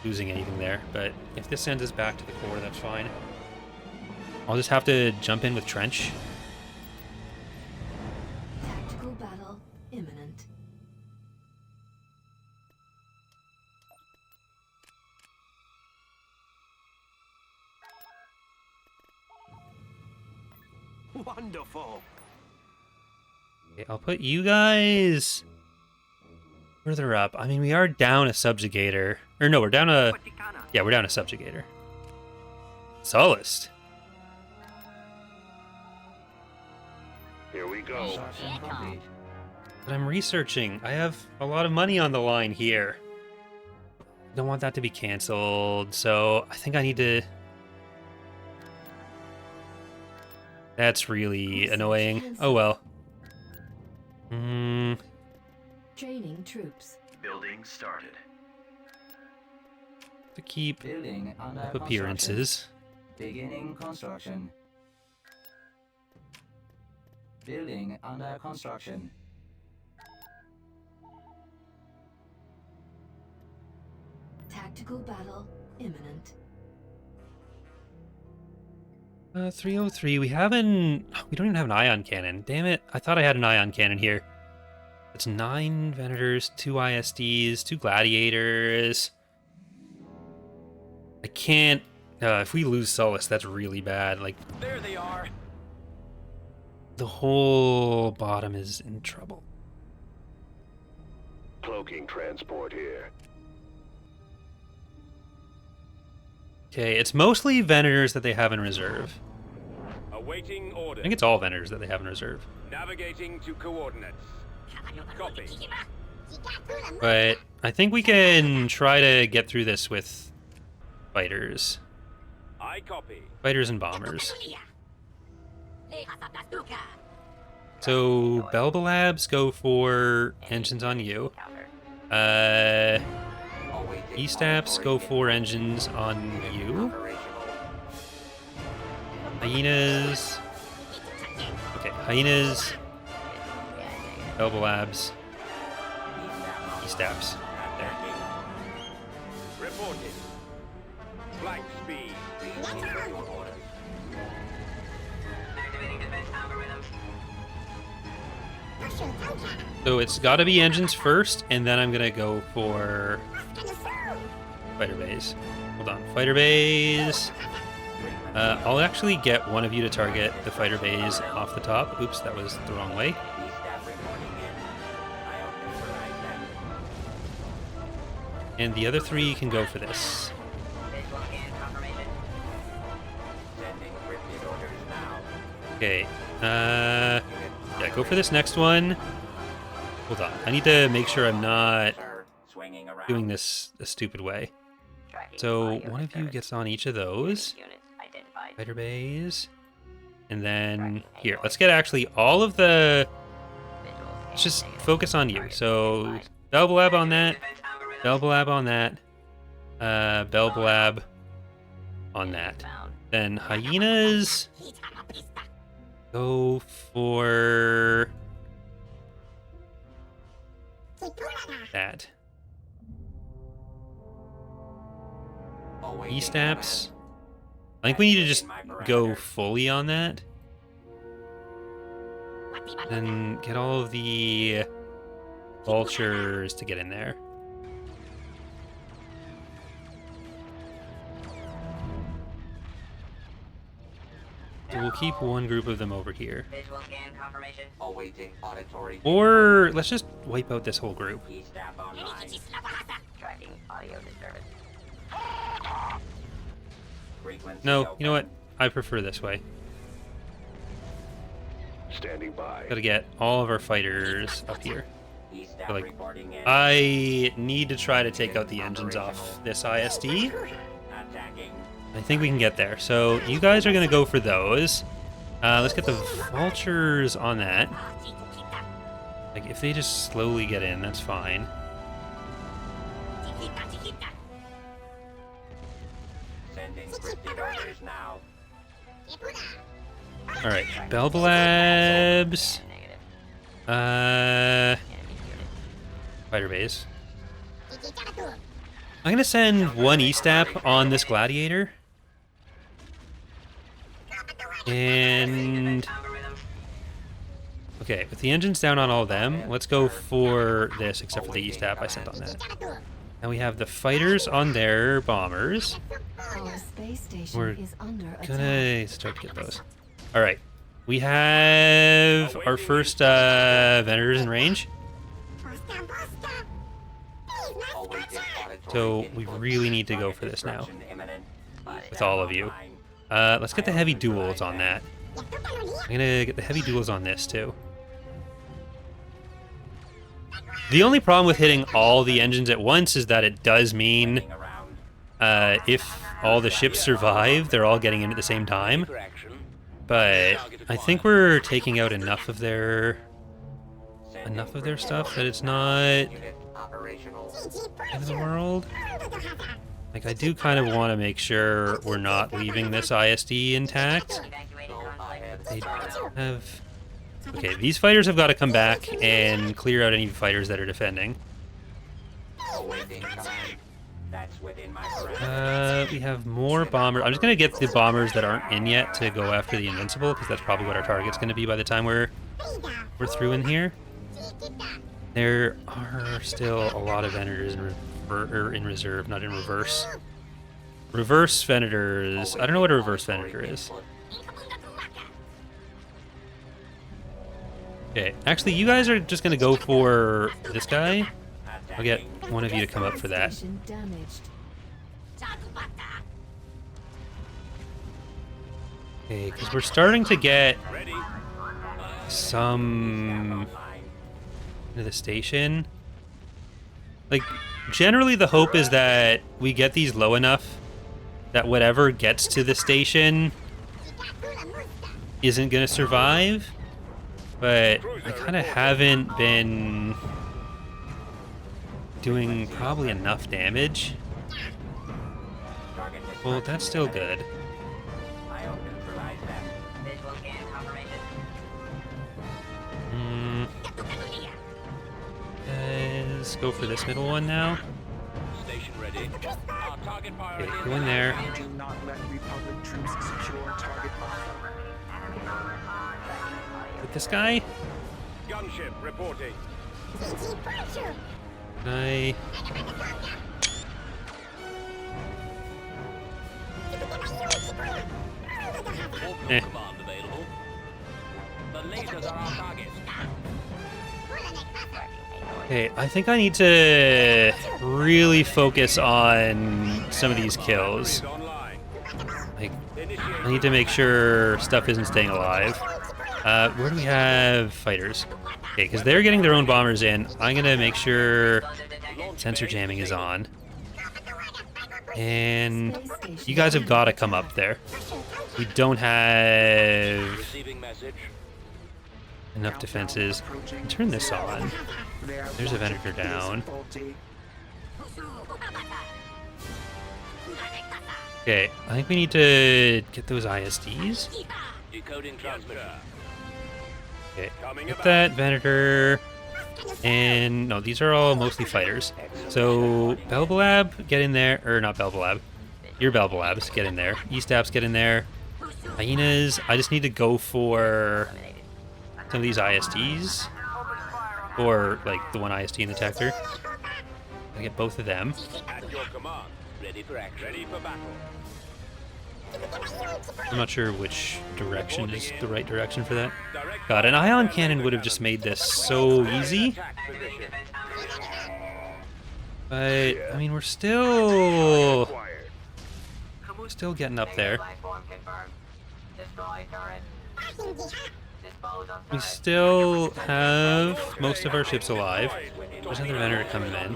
losing anything there, but if this sends us back to the core, that's fine. I'll just have to jump in with Trench. Tactical battle imminent. Wonderful. Okay, I'll put you guys further up. I mean, we are down a subjugator. Or no, we're down a... Yeah, we're down a subjugator. Sullust. Here we go. But I'm researching. I have a lot of money on the line here. Don't want that to be canceled, so I think I need to... That's really annoying. Oh well. Training troops. Building started. To keep Building under up appearances. Beginning construction. Building under construction. Tactical battle imminent. 303. We don't even have an ion cannon. Damn it. I thought I had an ion cannon here. It's 9 Venators, 2 ISDs, 2 Gladiators. I can't... if we lose Sullust, that's really bad. Like, There they are. the whole bottom is in trouble. Cloaking transport here. Okay, it's mostly Venators that they have in reserve. Awaiting order. I think it's all Venators that they have in reserve. Navigating to coordinates. Copy. But I think we can try to get through this with fighters. I copy. Fighters and bombers. So, Belbalabs go for engines on you. E-Staps go for engines on you. Hyenas. Okay, Hyenas. Belbalabs. E-Staps. There. Reporting. Flight speed. So it's got to be engines first, and then I'm gonna go for fighter bays. Hold on, fighter bays. I'll actually get one of you to target the fighter bays off the top. Oops, that was the wrong way. And the other 3 can go for this. Okay. Yeah, go for this next one. Hold on. I need to make sure I'm not doing this a stupid way. So one of you gets on each of those. Fighter bays. And then here, let's get actually all of the... Let's just focus on you. So Belbalab on that. Belbalab on that. Belbalab on that. Then Hyenas... Go for... that. E-Staps. I think we need to just go fully on that. And get all of the vultures to get in there. So we'll keep one group of them over here. Or let's just wipe out this whole group. No, you know what? I prefer this way. Standing by. Gotta get all of our fighters up here. So, like, I need to try to take out the engines off this ISD. I think we can get there. So you guys are gonna go for those. Let's get the vultures on that. Like, if they just slowly get in, that's fine. Alright, Belbalabs. Fighter base. I'm gonna send one E-Stap on this gladiator. And... okay, with the engines down on all of them, let's go for this, except for the E-Stap I sent on that. Now we have the fighters on their bombers. Our space station We're is under gonna start to get those. Alright, we have our first vendors in range. So we really need to go for this now, with all of you. Let's get the heavy duels on that. I'm gonna get the heavy duels on this too. The only problem with hitting all the engines at once is that it does mean if all the ships survive, they're all getting in at the same time. But I think we're taking out enough of their stuff that it's not end of the world. Like, I do kind of want to make sure we're not leaving this ISD intact. They have... okay, these fighters have got to come back and clear out any fighters that are defending. We have more bombers. I'm just going to get the bombers that aren't in yet to go after the Invincible, because that's probably what our target's going to be by the time we're through in here. There are still a lot of Venators in reserve, not in reverse. Reverse Venators. I don't know what a reverse Venator is. Okay, actually, you guys are just going to go for this guy. I'll get one of you to come up for that. Okay, because we're starting to get some into the station. Like, generally the hope is that we get these low enough that whatever gets to the station isn't going to survive. But I kind of haven't been doing probably enough damage. Well, that's still good. Let's go for this middle one now. Station ready. Our target Okay, go in there. Do not let Republic troops secure target Alpha. With this guy? gunship reporting. I... Command available. The lasers are our target. Okay, I think I need to really focus on some of these kills. Like, I need to make sure stuff isn't staying alive. Where do we have fighters? Okay, because they're getting their own bombers in. I'm gonna make sure sensor jamming is on. And you guys have got to come up there. We don't have enough defenses. Turn this on. There's a Venator down. Okay, I think we need to get those ISDs. Decoding transmitter. Okay, get that Venator. And no, these are all mostly fighters. So Belbalab, get in there. Or not Belbalab. Your Belbalabs, get in there. E-Staps, get in there. Hyenas, I just need to go for some of these ISDs. Or, like, the one ISD in the Tector. I get both of them. At your command. Ready for action. Ready for battle. I'm not sure which direction is the right direction for that. God, an ion cannon would have just made this so easy. But, I mean, we're still getting up there. We still have most of our ships alive. There's another Venator coming in.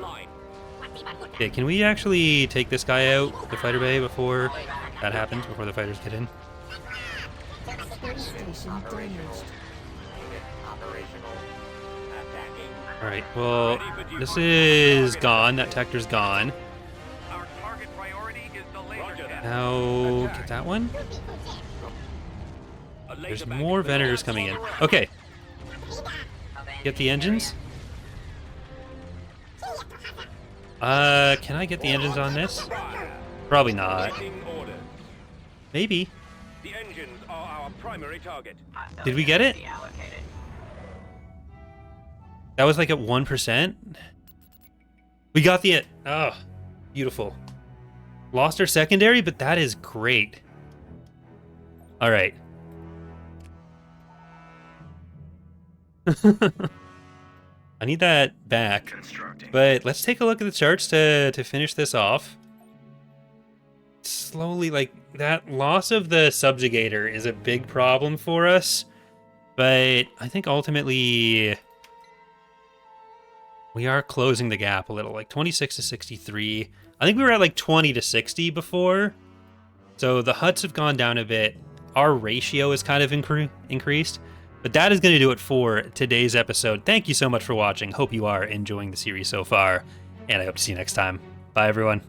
Okay, can we actually take this guy out, the fighter bay, before that happens, before the fighters get in? Alright, well, this is gone. That Tector's gone. Now, get that one. There's more Venators coming in. Okay. Get the engines. Can I get the engines on this? Probably not. Maybe. The engines are our primary target. Did we get it? That was like at 1%. We got the... Oh, beautiful. Lost our secondary, but that is great. All right. I need that back. But let's take a look at the charts to finish this off. Slowly, like, that loss of the subjugator is a big problem for us. But I think ultimately we are closing the gap a little, like 26 to 63. I think we were at like 20 to 60 before. So the Hutts have gone down a bit. Our ratio is kind of increased. But that is going to do it for today's episode. Thank you so much for watching. Hope you are enjoying the series so far. And I hope to see you next time. Bye, everyone.